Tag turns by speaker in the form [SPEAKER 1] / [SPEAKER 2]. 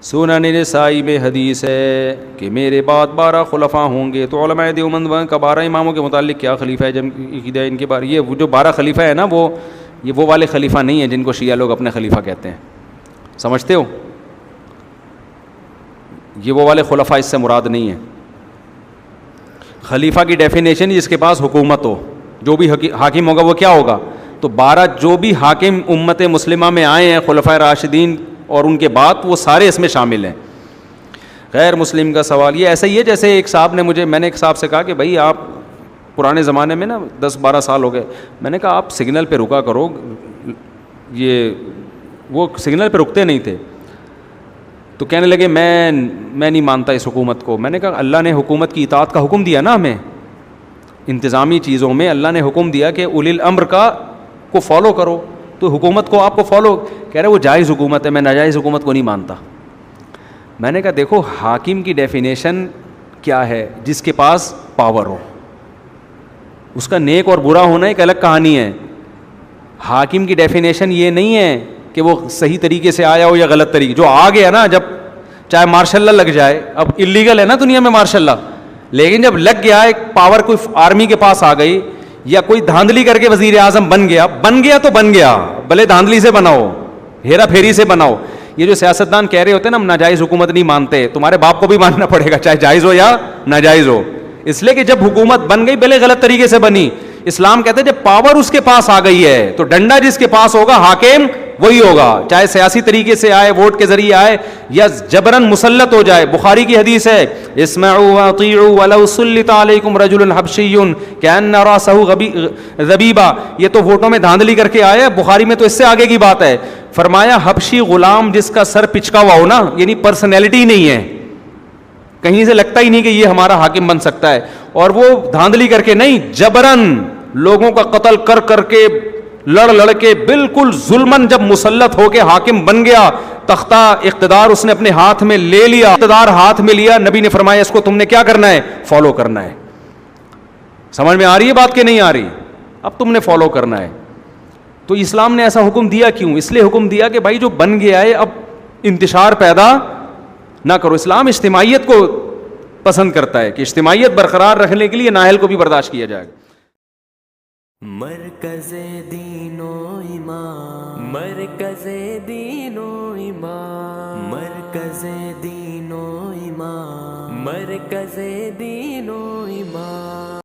[SPEAKER 1] سنن نسائی میں حدیث ہے کہ میرے بعد 12 خلفاء ہوں گے. تو علماء دیوبند کا 12 اماموں کے متعلق کیا خلیفہ ہے عقیدہ ان کے بارے؟ یہ جو 12 خلیفہ ہے نا وہ والے خلیفہ نہیں ہیں جن کو شیعہ لوگ اپنے خلیفہ کہتے ہیں. سمجھتے ہو؟ یہ وہ والے خلفاء اس سے مراد نہیں ہیں. خلیفہ کی ڈیفینیشن جس کے پاس حکومت ہو، جو بھی حاکم ہوگا وہ کیا ہوگا. تو 12 جو بھی حاکم امت مسلمہ میں آئے ہیں خلفائے راشدین اور ان کے بعد، وہ سارے اس میں شامل ہیں. غیر مسلم کا سوال یہ ایسا ہی ہے جیسے ایک صاحب نے میں نے ایک صاحب سے کہا کہ بھائی آپ پرانے زمانے میں نا 10-12 سال ہو گئے، میں نے کہا آپ سگنل پہ رکا کرو. وہ سگنل پہ رکتے نہیں تھے. تو کہنے لگے میں نہیں مانتا اس حکومت کو. میں نے کہا اللہ نے حکومت کی اطاعت کا حکم دیا نا ہمیں. انتظامی چیزوں میں اللہ نے حکم دیا کہ اولی الامر کو فالو کرو. تو حکومت کو آپ کو فالو، کہہ رہے وہ جائز حکومت ہے، میں ناجائز حکومت کو نہیں مانتا. میں نے کہا دیکھو حاکم کی ڈیفینیشن کیا ہے؟ جس کے پاس پاور ہو. اس کا نیک اور برا ہونا ایک الگ کہانی ہے. حاکم کی ڈیفینیشن یہ نہیں ہے کہ وہ صحیح طریقے سے آیا ہو یا غلط طریقے. جو آ گیا نا، جب چاہے مارشل لا لگ جائے، اب اللیگل ہے نا دنیا میں مارشل لا، لیکن جب لگ گیا ایک پاور کوئی آرمی کے پاس آ گئی، یا کوئی دھاندلی کر کے وزیر اعظم بن گیا تو بن گیا، بھلے دھاندلی سے بناؤ، ہیرا پھیری سے بناؤ. یہ جو سیاستدان کہہ رہے ہوتے ہیں نا ہم ناجائز حکومت نہیں مانتے، تمہارے باپ کو بھی ماننا پڑے گا چاہے جائز ہو یا ناجائز ہو. اس لیے کہ جب حکومت بن گئی بھلے غلط طریقے سے بنی، اسلام کہتے ہیں جب پاور اس کے پاس آ گئی ہے تو ڈنڈا جس کے پاس ہوگا حاکم وہی ہوگا، چاہے سیاسی طریقے سے آئے، ووٹ کے ذریعے آئے، یا جبرن مسلط ہو جائے. بخاری کی حدیث ہے اسمعوا واطیعوا ولو سلط علیکم رجل حبشی کأن راسہ ذبیبہ. یہ تو ووٹوں میں دھاندلی کر کے آئے، بخاری میں تو اس سے آگے کی بات ہے. فرمایا حبشی غلام جس کا سر پچکا ہوا ہو نا، یعنی پرسنالٹی نہیں ہے، کہیں سے لگتا ہی نہیں کہ یہ ہمارا حاکم بن سکتا ہے، اور وہ دھاندلی کر کے نہیں، جبرن لوگوں کا قتل کر کے لڑ کے بالکل ظلمن جب مسلط ہو کے حاکم بن گیا، تختہ اقتدار اس نے اپنے ہاتھ میں لے لیا، اقتدار ہاتھ میں لیا، نبی نے فرمایا اس کو تم نے کیا کرنا ہے؟ فالو کرنا ہے. سمجھ میں آ رہی ہے بات کہ نہیں آ رہی؟ اب تم نے فالو کرنا ہے. تو اسلام نے ایسا حکم دیا کیوں؟ اس لیے حکم دیا کہ بھائی جو بن گیا ہے اب انتشار پیدا نہ کرو. اسلام اجتماعیت کو پسند کرتا ہے کہ اجتماعیت برقرار رکھنے کے لیے نااہل کو بھی برداشت کیا جائے گا.
[SPEAKER 2] مرکز دین و ایمان، مرکز دین و ایمان، مرکز دین و ایمان، مرکز دین و ایمان.